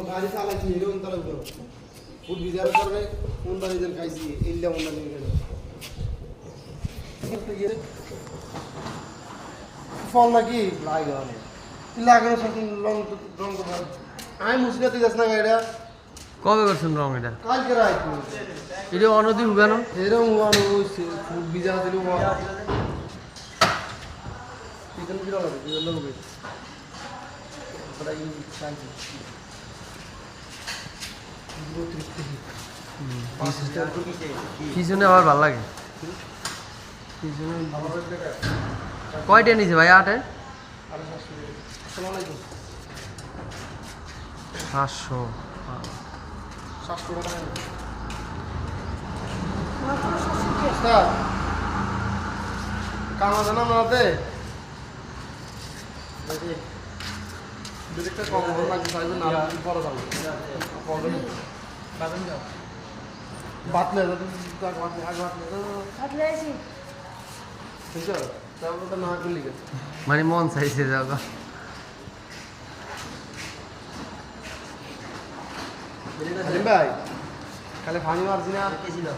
গাড়ি চালাইছি এরকম তারা করো ফুড ভিজার কারণে কোন বাড়িদের খাইছি এইটা মনে নিয়ে গেল ফল নাকি লাগানো সাথে রং রং আমি মুসিলাতে যাস না গাড়িটা কবে করছেন রং এটা কালকে রাত এটা অনদি হুগানো এরকম হুগানো ফুড ভিজা দিল চিকেন কিলো লাগে চিকেন লোকে পিছনে আবার ভালো লাগে কয়টা নিছে ভাই 8 700 কামা জানা মাতে দেখতে কম ভালো লাগছে সাইজ না বড় দাম বাতলে ঠিক আছে তাহলে না করলি মানে মন চাইছে যাওয়া ভাই খালি ফানি মারছি না